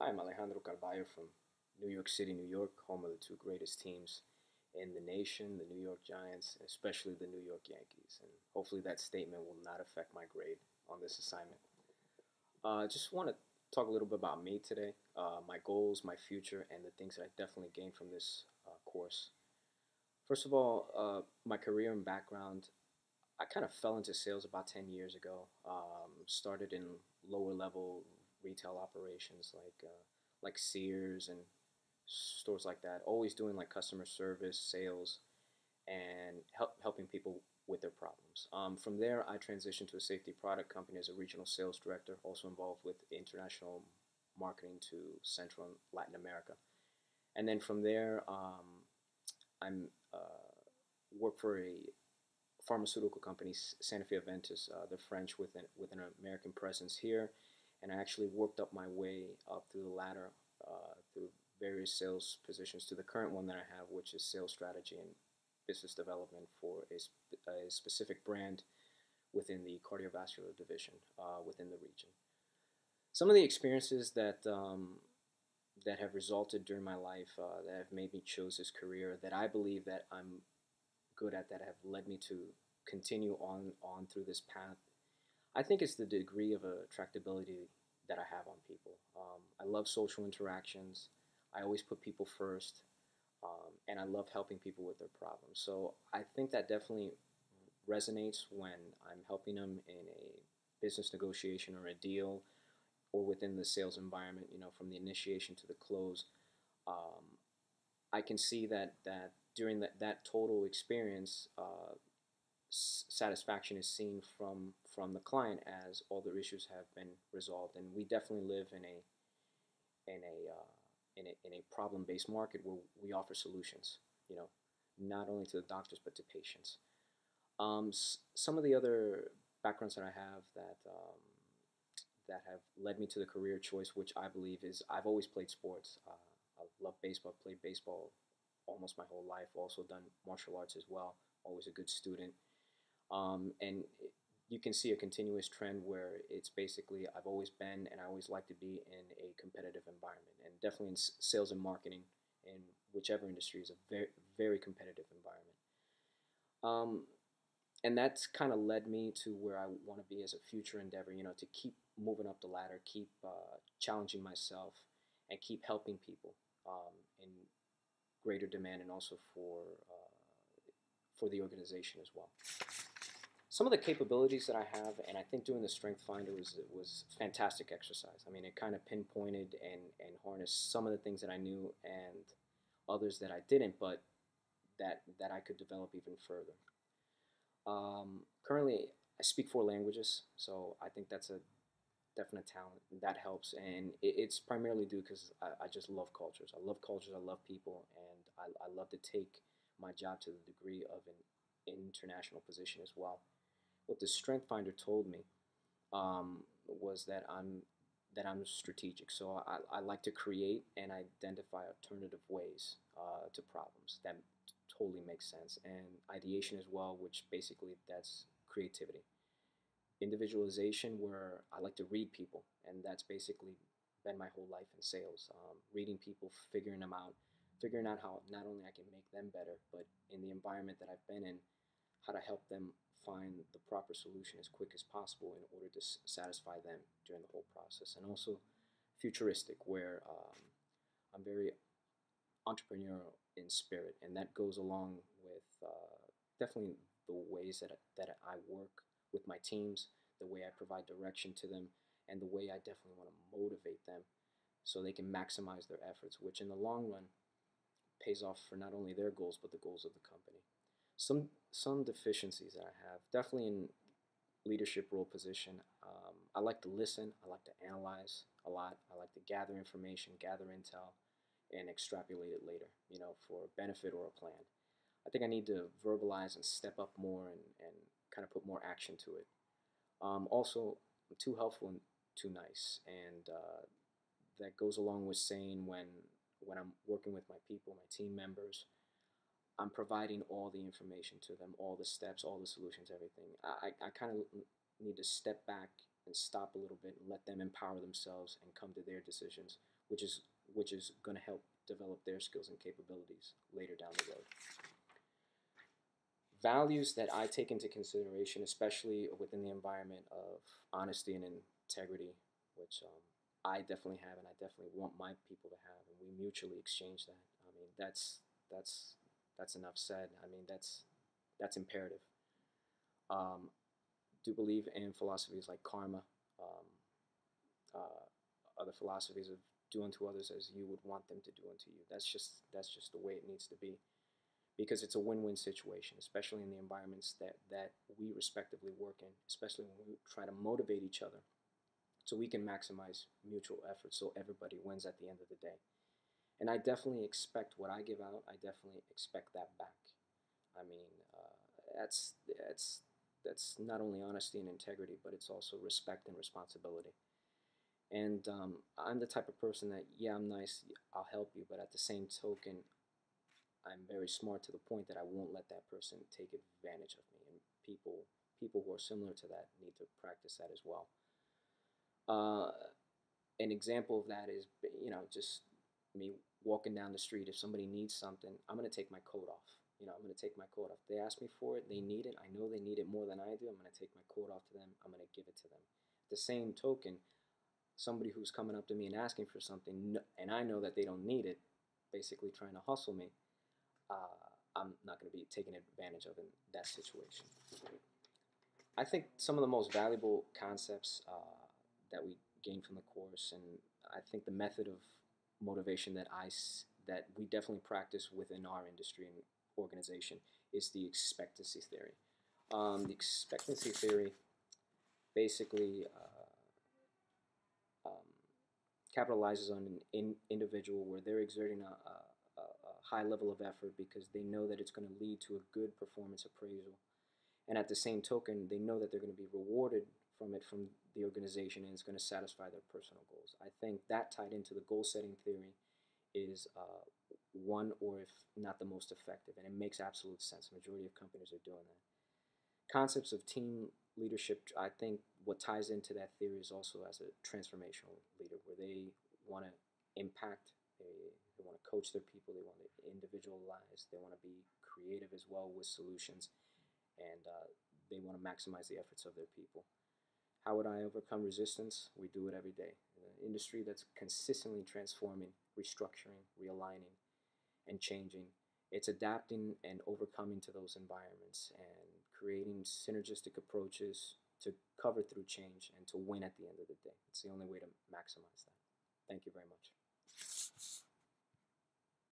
Hi, I'm Alejandro Carballo from New York City, New York, home of the two greatest teams in the nation, the New York Giants, and especially the New York Yankees. And hopefully that statement will not affect my grade on this assignment. I just want to talk a little bit about me today, my goals, my future, and the things that I definitely gained from this course. First of all, my career and background, I kind of fell into sales about 10 years ago. Started in lower level retail operations like Sears and stores like that. Always doing like customer service, sales, and helping people with their problems. From there, I transitioned to a safety product company as a regional sales director, also involved with international marketing to Central and Latin America. And then from there, I'm work for a pharmaceutical company, Sanofi Aventis. They're French with an American presence here, and I actually worked up my way up through the ladder through various sales positions to the current one that I have, which is sales strategy and business development for a specific brand within the cardiovascular division within the region. Some of the experiences that have resulted during my life that have made me choose this career that I believe that I'm good at that have led me to continue on through this path. I think it's the degree of attractability that I have on people. I love social interactions. I always put people first, and I love helping people with their problems. So I think that definitely resonates when I'm helping them in a business negotiation or a deal or within the sales environment, from the initiation to the close. Um, I can see that during that total experience, satisfaction is seen from the client as all their issues have been resolved. And we definitely live in a in a problem-based market where we offer solutions. You know, not only to the doctors but to patients. Some of the other backgrounds that I have that have led me to the career choice, which I believe is I've always played sports. I love baseball. Played baseball almost my whole life. Also done martial arts as well. Always a good student. And you can see a continuous trend where it's basically I've always been and I always like to be in a competitive environment, and definitely in sales and marketing in whichever industry is a very competitive environment. Um, and that's kind of led me to where I want to be as a future endeavor. To keep moving up the ladder, keep challenging myself, and keep helping people in greater demand, and also for the organization as well. Some of the capabilities that I have, and I think doing the Strength Finder was fantastic exercise. I mean, it kind of pinpointed and harnessed some of the things that I knew and others that I didn't, but that I could develop even further. Currently, I speak four languages, so I think that's a definite talent. That helps, and it's primarily due because I just love cultures. I love cultures. I love people, and I love to take my job to the degree of an international position as well. What the Strength Finder told me was that I'm strategic. So I like to create and identify alternative ways to problems that totally makes sense, and ideation as well, which basically that's creativity. Individualization, where I like to read people, and that's basically been my whole life in sales. Reading people, figuring out how not only I can make them better, but in the environment that I've been in, how to help them find the proper solution as quick as possible in order to satisfy them during the whole process. And also futuristic, where I'm very entrepreneurial in spirit, and that goes along with definitely the ways that I work with my teams, the way I provide direction to them, and the way I definitely want to motivate them so they can maximize their efforts, which in the long run pays off for not only their goals but the goals of the company. Some deficiencies that I have, definitely in leadership role position. I like to listen. I like to analyze a lot. I like to gather information, gather intel, and extrapolate it later, for a benefit or a plan. I think I need to verbalize and step up more and kind of put more action to it. Also, I'm too helpful and too nice, and that goes along with saying when I'm working with my people, my team members, I'm providing all the information to them, all the steps, all the solutions, everything. I kind of need to step back and stop a little bit and let them empower themselves and come to their decisions which is which is going to help develop their skills and capabilities later down the road. Values that I take into consideration, especially within the environment of honesty and integrity, which I definitely have, and I definitely want my people to have, and we mutually exchange that. I mean, that's that's enough said. I mean, that's imperative. Um, do believe in philosophies like karma, um, other philosophies of do unto others as you would want them to do unto you. That's just the way it needs to be, because it's a win-win situation, especially in the environments that we respectively work in, especially when we try to motivate each other so we can maximize mutual effort so everybody wins at the end of the day. And I definitely expect what I give out, I definitely expect that back. I mean, that's not only honesty and integrity, but it's also respect and responsibility. And I'm the type of person that, yeah, I'm nice, I'll help you, but at the same token, I'm very smart to the point that I won't let that person take advantage of me. And people who are similar to that need to practice that as well. Uh, an example of that is, just me walking down the street. If somebody needs something, I'm gonna take my coat off. I'm gonna take my coat off. They ask me for it. They need it. I know they need it more than I do. I'm gonna take my coat off to them. I'm gonna give it to them. The same token, somebody who's coming up to me and asking for something, and I know that they don't need it, basically trying to hustle me, I'm not going to be taken advantage of in that situation. I think some of the most valuable concepts that we gain from the course, and I think the method of motivation that we definitely practice within our industry and organization is the expectancy theory. The expectancy theory basically um, capitalizes on an individual where they're exerting a high level of effort because they know that it's going to lead to a good performance appraisal. And at the same token, they know that they're going to be rewarded from it from the organization, and it's going to satisfy their personal goals. I think that tied into the goal setting theory is one, or if not the most effective, and it makes absolute sense. The majority of companies are doing that. Concepts of team leadership, I think what ties into that theory is also as a transformational leader, where they want to impact, they want to coach their people, they want to individualize, they want to be creative as well with solutions, and they want to maximize the efforts of their people. How would I overcome resistance? We do it every day. In an industry that's consistently transforming, restructuring, realigning, and changing, it's adapting and overcoming to those environments and creating synergistic approaches to cover through change and to win at the end of the day. It's the only way to maximize that. Thank you very much.